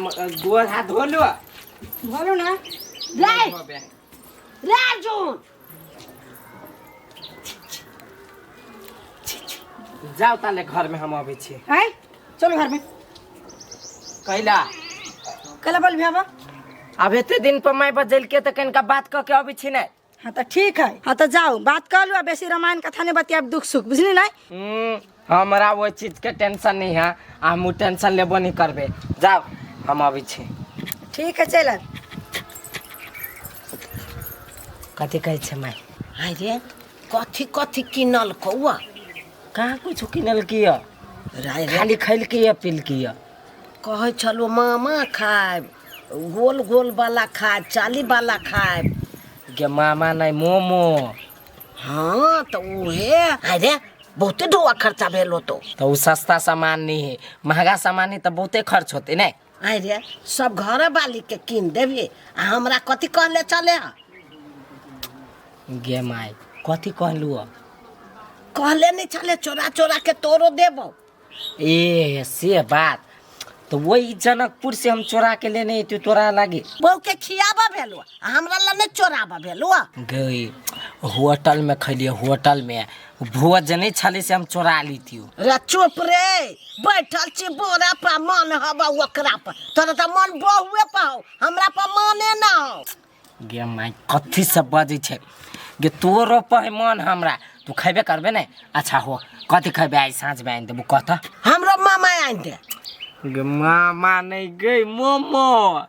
हम गोड़ हाथ धो लो ना रे रे अर्जुन जाओ ताले घर में हम अभी छी है चलो घर में कैला कल बोल भैया अब एते दिन पर मैं बजल के तो कनका बात क के अभी छी नहीं। हाँ तो ठीक है हाँ तो जाओ बात कर लो बेसी रामायण कथा ने बतिया दुख सुख बुझली नहीं हमरा वो चीज के टेंशन नहीं है हम टेंशन लेबो नहीं करबे जाओ हम अभी छी। ठीक है चल कथी कहै छै मैं अरे कथी कथी किनल कौआ कहाँ कुछ किनल किया खाली खैल किया पिल किया कहे चलो मामा खाए गोल गोल वाला खाए चाली वाला खाए गे मामा नहीं मोमो। हाँ तो उहे अरे बहुते ढोआ खर्चा भेलो तो उ सस्ता सामान नहीं है महंगा सामान है तो बहुते खर्च होते नहीं। अरे सब घर वाली के किन देबे आ हमरा कथी कहले चले गे माई कथी कहलू कहले नहीं चले चोरा चोरा के तोरो देबो ए से बात तो वही जनकपुर से हम चोरा के लेने तो तोरा लगे बहू के खियाबा भेलो हमरा लने चोराबा भेलो गई होटल में खैलिए होटल में भोज नहीं छले से हम चोरा ली थी। रे चुप रे बैठल छी बोरा पर मन हवा ओकरा पर तोरा त मन बहुए पाओ हमरा पर माने ना हो गे माई कथी सब बजे छे गे तोरो पर मन हमरा तू खैबे करबे नहीं। अच्छा हो कथी खैबे आई साँझ में आइन देबू कत हमरो मामा आइन दे गे मामा नहीं गई मोमो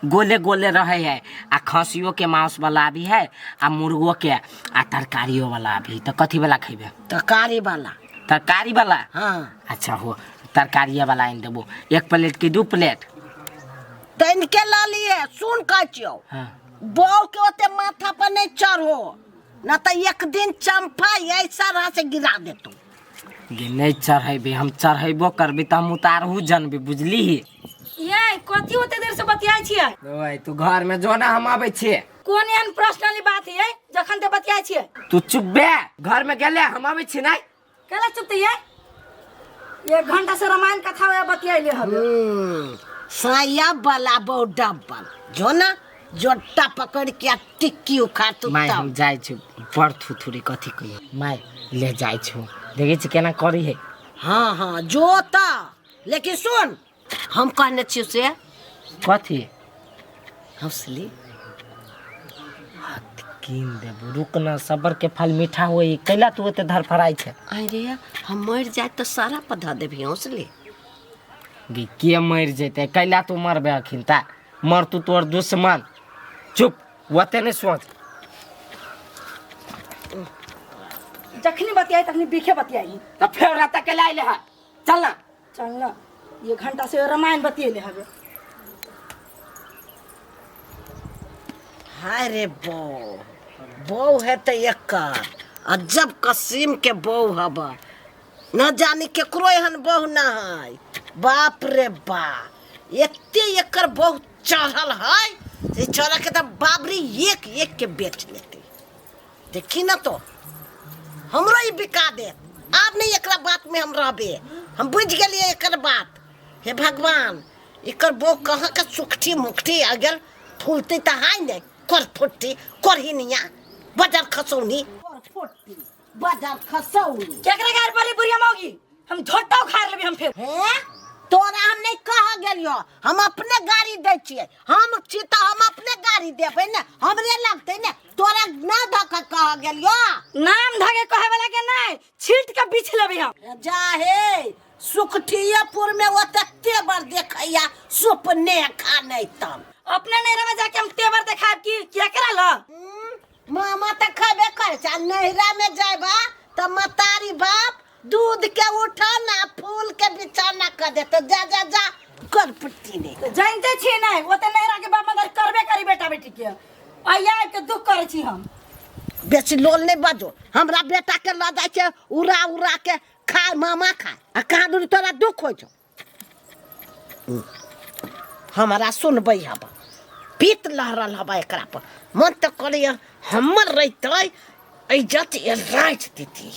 गोले गोले रहे है आ खसियो के मांस वाला भी है आ मुर्गो के आ तरकारियों वाला भी तो कथी वाला खैबे तरकारी वाला तरकारी वाला। हाँ अच्छा हो तरकारिया वाला आइन देबू 1 प्लेट की 2 प्लेट तैन के ला लिए सुन का छियो हाँ बहू के ओते माथा पर नहीं चढ़ो ना तो एक दिन चंपा ऐसा रहा से गिरा दे तू गे नहीं चढ़ेबे हम चढ़ेबो करबे तो हम उतारहू जानबे बुझली ये कथी होते देर से बतियाई छियै ओए तू घर में जो ना हम आबै छिए कोन एहन पर्सनली बात है जखन ते बतियाई छियै तू चुप बे घर में गेले हम आबै छी नहीं केला चुप ते ये 1 घंटा से रामायण कथा होया बतियाइले हबे साया वाला बहु डब्बल जो ना जोटा पकड़ के टिक्की उखा तू माय हम जाय छु पर थुथुरी कथी कहियो माय ले जाय छु देखे छी केना करी है। हाँ हाँ जो ता लेकिन सुन हम कहने छी से कथी हौसली हाथ कीन देबू रुकना सबर के फल मीठा होई कैला तू ओते धरफराई छे अरे हम मर जाए तो सारा पधा देबी हौसली गे के मर जेते कैला तू मरबे अखिन ता मर तू तोर दुश्मन चुप वते ने सोच जखनी बतियाई तखनी बीखे बतियाई त फेर रात के लाइले है चल ना 1 घंटा से रामायण बतियाइले हबे हाय रे बो है तो एक अजब कसीम के बो हबा न जानी केकरो एहन बहु ना है बाप रे बा एते एकर बहु चढ़ल है जे चढ़ा के त बाबरी एक एक के बेच लेते देखी ना तो हमरो ही बिका दे आप नहीं एकरा बात में हम रहबे हम बुझ गेलिए एकर बात हे भगवान एकर बहु कहाँ का सुखटी मुखटी अगर फूलती त हाय नहीं कर फुट्टी करहिनिया बाजार खसौनी कर फुट्टी बाजार खसौनी केकरा घर पर बुढ़िया मौगी हम झोटा उखाड़ लेबे हम फिर हैं तोरा हम नहीं कह गेलियो हम अपने गाड़ी दे छिए हम चिता हम अपने गाड़ी देबे ने हमरे लगते ने तोरा ना धक कह गेलियो नाम धके कहे वाला के नहीं छीट के बिछ लेबे हम जा हे सुखटियापुर में वो तत्ते बार देखैया सुपने खाने तम अपने नहरा में जाके हम तेवर देखाब की क्या करा ल मामा त खबे कर चा नहरा में जाबा त मतारी बाप दूध के उठा ना फूल के बिछाना कर दे तो जा जा जा कर पट्टी ने जानते छी नहीं वो त नहरा के बाप मदर करबे करी बेटा बेटी के आया के दुख करे छी हम बेसी लोल नहीं बाजो हमरा बेटा के ला जाय के उड़ा उड़ा के खा मामा खा आ कहां दूर तोरा दुख हो छो हमारा सुनबै हबा पीत लहरल हबा एकरा पर मन त करिया हमर रहितै इज्जत राज देती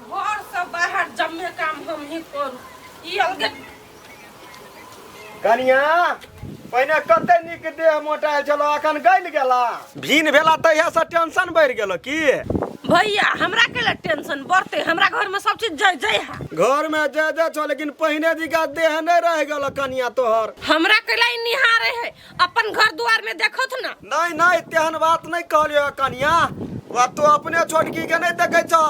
घर से बाहर जम्मे काम हम ही करू ई अलगे कनिया पहिने कते निक देह मोटाइल छलो अखन गइल गेला भीन भेला तहिया से टेंशन बढ़ गेलो की भैया हमरा के लिए टेंशन बढ़ते हमरा घर में सब चीज जय जय है घर में जय जय छो लेकिन पहिने दिका देह नहीं रह गेलो कनिया तोहर हमरा के लिए निहारे है अपन घर द्वार में देखत ना नहीं नहीं तेहन बात नहीं कहलियो कनिया वा तू अपने छोटकी के नहीं देखे छ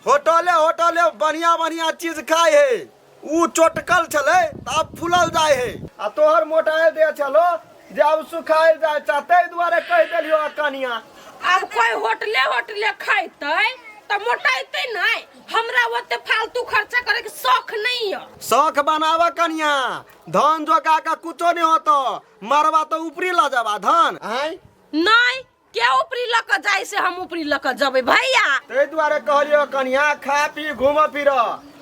होटले बढ़िया बढ़िया चीज खाए है ऊ चोटकल छले तब फूलल जाए है आ तोहर मोटाइल दे छलो जब सुखाइल जाए चाहते दुआरे कह देलियो कनिया अब कोई होटले खाइते तो मोटाइते नहीं हमरा ओते फालतू खर्चा करे के शौक नहीं है शौक बनावा कनिया धन जोगा का कुछो नहीं होतो मरवा तो ऊपरी ला जावा धन आई नहीं क्या ऊपरी लक जाए से हम ऊपरी लक जबे भैया ते दुआरे कहलियो कनिया खा पी घूम फिर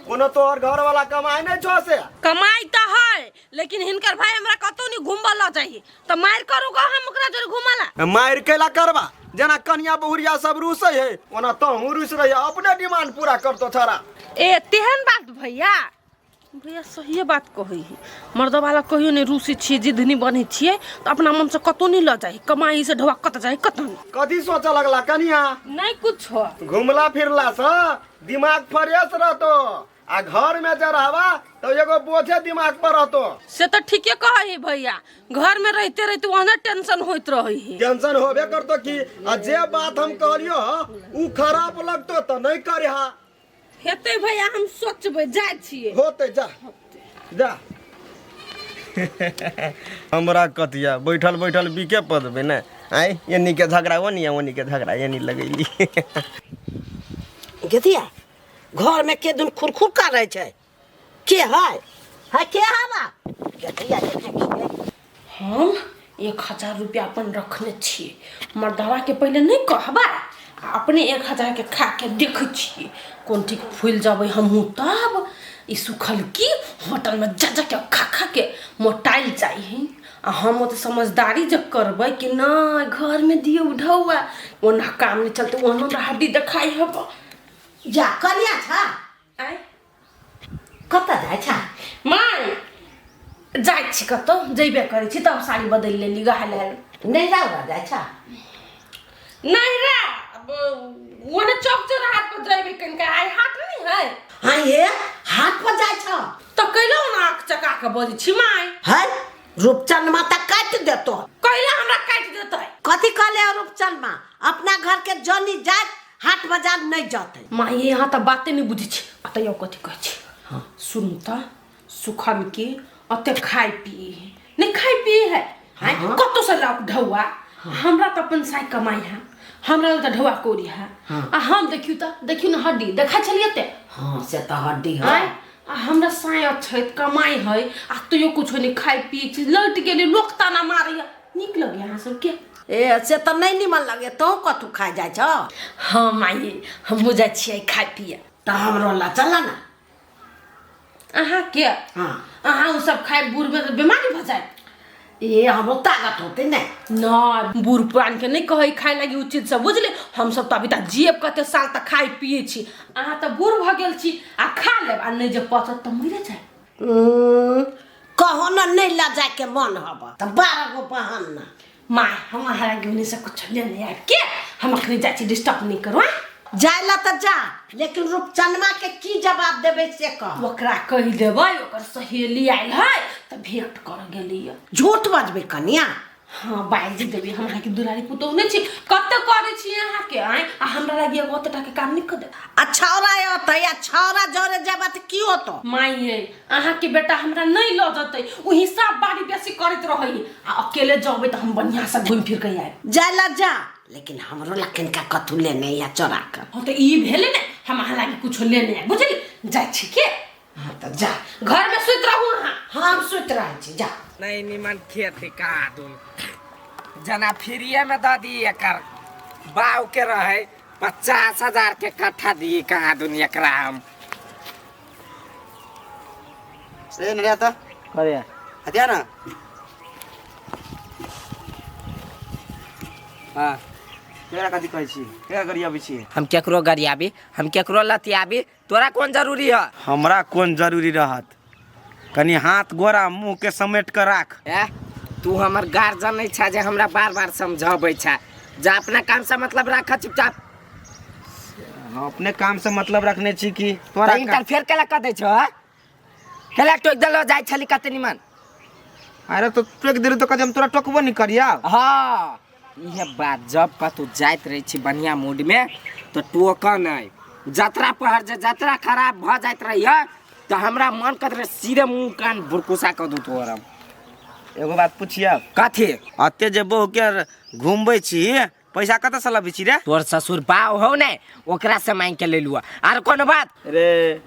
कोनो तोहर घर वाला कमाई नहीं छो से कमाई तो है लेकिन हिनकर भाई हमरा कतो नहीं घूमबला चाहिए तो मार करूगा हम ओकरा जरे घुमाला मार केला करबा जना कनिया बहुरिया सब रूसै है ओना तो हम रूस रही अपने डिमांड पूरा करतो छरा ए तेहन बात भैया भैया सही बात कही मर्द वाला कहियो नहीं रूसी छिए जिद नहीं बने छिए तो अपना मन से कतो नहीं ल जाए कमाई से ढवा कत जाए कतो नहीं कथी सोच लगला कनिया नहीं कुछ हो घुमला फिरला से दिमाग फ्रेश रहतो आ घर में जे रहबा तो एगो बोझे दिमाग पर रहतो से तो ठीके कही भैया घर में रहते रहते वहां टेंशन होइत रही है टेंशन होबे करतो कि आ जे बात हम कहलियो ऊ खराब लगतो तो नहीं करे हा हेते भैया हम सोचबे जाय छिए होते जा जा हमरा कतिया बैठल बैठल बीके पदबे ना आई एनी के झगड़ा ओनी के झगड़ा एनी लगैली गेदिया घर में के दिन खुरखुर कर रहे छे के है के हवा गेदिया हम 1000 रुपया अपन रखने छिए मर्दवा के पहले नहीं कहबा अपने 1000 के खा के देख छिए कोन ठीक फूल जाबे हमहू तब ई सुखल की होटल में जा के खा के मोटाइल चाहिए आ हम तो समझदारी जब करबे कि ना घर में दियो उठौआ ओना काम नहीं चलते ओना हड्डी दिखाई हब जा कनिया छा आय कत जाय छा माय जाय छी कतो जइबे करै छी तब साड़ी बदल लेली गहले नहीं जाओ जाय छा नहीं रे अब ओने चौक चौराहा पर जइबे कनका आय हाट नहीं है हां ये हाट पर जाय छ तो कइलो ना आंख चका के बजी छी माय है रूपचंद माता काट देतो कइला हमरा काट देतो कथि कहले रूपचंद मां अपना घर के जनी जात हाट बाजार नहीं जाते माँ ये यहाँ तो बातें नहीं बुझी छी अत यो कथी कह छी हाँ सुन तो सुखल के अते खाई पिए है नहीं खाई पिए है हाँ कतो से लाख ढौआ हमरा तो अपन साई कमाई है हमरा तो ढौआ कोरी है आ हम देखियो ना हड्डी देखा चलिए ते हाँ से तो हड्डी है आ हमरा साई अच्छे कमाई है आ तो यो कुछ नहीं खाई पिए छी लट गेले लोक ताना मारिया निक लगे यहाँ सब के ए से तो नहीं निमन लगे तो कथु खा जाय छ हां माई हम जा छिए खाय पिए त हमरो ला चला ना अहा के हां अहा उ सब खाय बूढ़ में बीमारी भ जाय ए हमरो ताकत होते ने ना बूढ़ पुरान के नहीं कहे खाय लगी उचित सब बुझले हम सब तो अभी तक जीव कते साल तक खाय पिए छी अहा त बूढ़ भ गेल छी आ खा लेब आ नहीं जे पचत त मरे जाय कहो ना नहीं ला जाय के मन हबा त 12 गो बहान ना माँ हमारा गिवने से कुछ लेने यार क्या हम अखनी जाची डिस्टर्ब नहीं करो जायला त जा लेकिन रूपचंदमा के की जवाब देबे से कह ओकरा कहि देबै ओकर सहेली आइल है त भेंट कर गेली झूठ बजबे कन्या हां बाजी देबे हमरा के दुलारी पुतौ नै छी कत करे छी यहां के आय आ हमरा लागि एगो ओतटा के काम नहीं कर दे अच्छा छौरा होतै या छौरा जरे जेबा त की होतो माई अहा के बेटा हमरा नहीं ल जतै उ हिसाब बारी बेसी करत रहई आ अकेले जबै त हम बढ़िया से घूम फिर के आए जायला जा लेकिन हमरो लखन का कथु लेने या चोरा कर हो त ई भेले ने हम अहा लागि कुछ लेने बुझली जाय छी के हां त जा घर में सुत रहू हां हम सुत रहै छी जा नहीं निमन खेती का दून जना फ्रीए में द दी एकर बाव के रहे 50,000 के कट्ठा दी कहाँ दुनिया कराम ए नरिया त करे हतिया ना हां केरा कथी कहै छी केरा गरियाबी छी हम केकरो गरियाबी हम केकरो लतियाबी तोरा कौन जरूरी है हमरा कौन जरूरी रहत कनी हाथ गोरा मुंह के समेट कर राख। तू हमर गार्जियन नहीं छा जे हमरा बार बार समझाबै छा। जा अपना काम से मतलब रखा चुपचाप। हम अपने काम से मतलब रखने छी कि तोरा इंटरफेयर केला क दै छो? केला टोक देलो जाय छली कते निमन। अरे तो टोक देलू तो कदे हम तोरा टोकबो नहीं करिया। हाँ ये बात जब कतू जाइत रही छी बढ़िया मूड में तो टोक नहीं। जतरा पहर जे जतरा खराब भ जाइत रही है तो हमरा मन कर रहे सीधे मुंह कान भुरकुसा क दू तोरा। एगो बात पूछिया कथी? अते जे बहु के घूमबै छी पैसा कत से लबै छी रे? तोर ससुर बाव हो ने ओकरा से मांग के ले लुआ। आर कोनो बात? रे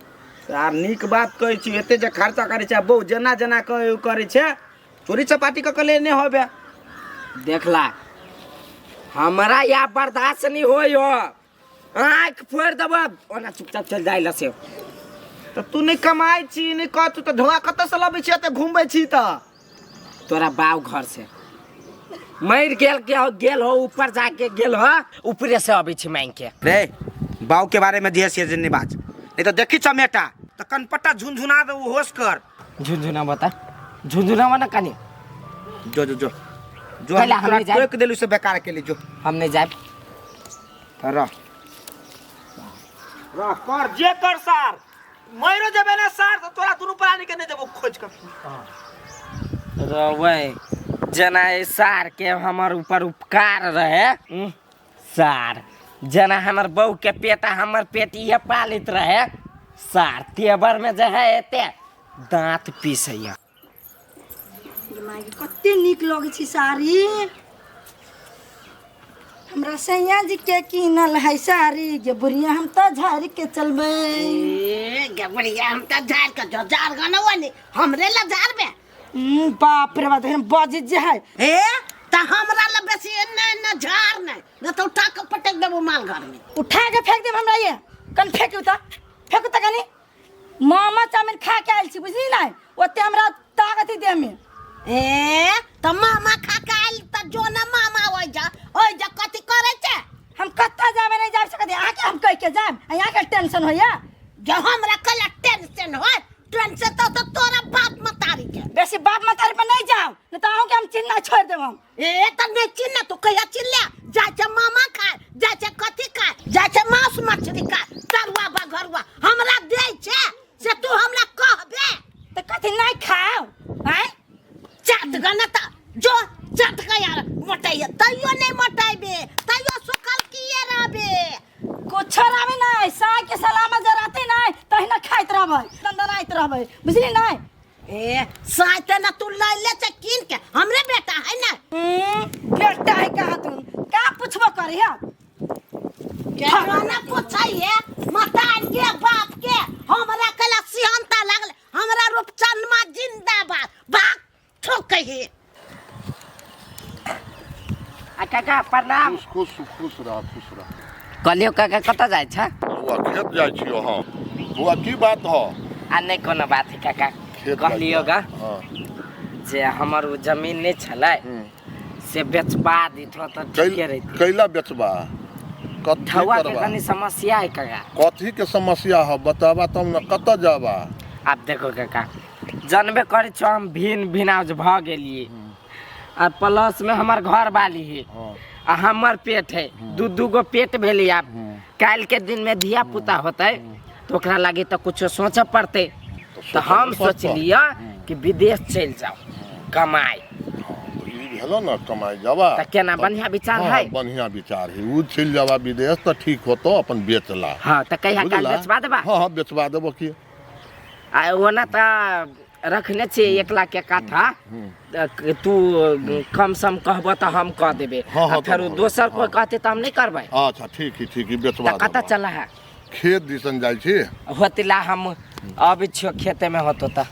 यार निक बात कहै छी। एते जे खर्चा करै छै बहु जना जना करै छै चोरी चपाटी क लेने होबे। देखला हमरा या बर्दाश्त नहीं होय हो। आँख फोड़ देब ओना चुपचाप चल जाय लसे। तो तू नहीं कमाई छी नहीं कह तू तो धोआ कत से लबै छी एते घूमबै छी त? तोरा बाव घर से मर गेल हो ऊपर जाके गेल हो ऊपरे से अबै छी मांग के। रे बाव के बारे में दियस ये बात नहीं तो देखी चमेटा तो कनपट्टा झुनझुना दे वो होश कर। झुनझुना बता झुनझुना ना कनी जो जो जो जो पहले हम नहीं जाए। टोक देलू से बेकार के लिए जो हम नहीं जाए। रह कर जे कर सार मरो जबे ना सार तो तोरा दुनु प्राणी के नहीं देबो खोज कर। रवे जना सार के हमर ऊपर उपकार रहे। सार जना हमर बहू के पेटा हमर पेटिया पालित रहे। सार तेबर में जे है एते दांत पीसैया। कते नीक लगे छी साड़ी। हमरा सैया जी के किनल है साड़ी गे बुढ़िया हम तो झाड़ के चलबे। गे बुढ़िया हम तो झाड़ के जो झाड़ गनवा ने हमरे ला झाड़ बे। बाप रे बाप हम बजित जे है ए त हमरा ला बेसी न झाड़ नहीं न तो उठा के पटक देबो माल घर में। उठा के फेंक देब हमरा ये कन फेंकू त कनी मामा चाउमिन खा के आइल छी बुझली ना ओते हमरा ताकत दे में। ए त मामा खा के आइल त जो न मामा ओइ जा कथि करे छे? हम कत्ता जाबे नहीं जा सकते आके हम कह के जाब यहाँ के टेंशन होया। जो हमरा कला टेंशन हो टेंशन तो तोरा बाप मतारी के। बेसी बाप मतारी पर नहीं जाओ न तो आऊं के हम चिन्ना छोड़ देब हम। ए त नहीं चिन्ना तू कहिया चिल्ला जाय छे मामा खाए जाय छे कथि खाए जाय छे मांस मछली खाए तरुआ बा घरुआ हमरा दे छे से तू हमरा कहबे तो कथि नहीं खाओ हैं? चाट गनता जो चाट का यार मोटाई तइयो नहीं मोटाइबे तइयो सुखल किए रहबे। कुछ रावे नहीं साय के सलामत जराते नहीं तहिना खाइत रहबै दंदनाइत रहबै बुझली नहीं। ए साइते न तू ले ले छे किन के हमरे बेटा है ना। बेटा है कहा तू का पूछबो करे है? केकरो ना पूछाइए मतान के बाप के हमरा कला सिहंता लागले हमरा रूपचंदमा जिंदाबाद बात ठोक है। आ काका प्रणाम। खुश रह कलियो काका कत जाय छ? बुआ खेत जाइ छियो हम। बुआ की बात हो? आ नहीं कोनो बात है काका खेत कहलियो गा हां जे हमर वो जमीन नहीं छलै से बेचबा दिथो त ठीके रहित। कैला बेचबा कथी ठवा के करबा? कनी समस्या है काका। कथी के समस्या हो बताबा तब न कत जाबा। आप देखो काका जानबे करे छो हम भिनाज भ गेलिए और प्लस में हमार घर वाली है आ हमर पेट है दू गो पेट भेली। आप काल के दिन में धिया पुता होते तो ओकरा लागी तो कुछ सोचे पड़ते तो हम सोचलिए कि विदेश चल जाओ कमाई। ई भेलो न कमाई जाबा त केना बढ़िया विचार है? बढ़िया विचार है उ चल जाबा विदेश त ठीक होतो अपन बेचला। हां त कहिया काल बुझला? बेचबा देबा? हां बेचबा देबो की आ ओना त रखने छे 1 लाख के काठा तू कम सम कहबो त हम कह देबे। हाँ, फिर तो दोसर कोई कहते त हम नहीं करबै। अच्छा ठीक है बेचबा त कत देबो। चला है खेत दिसन जाइ छी होतिला हम अब छियो खेते में होतो त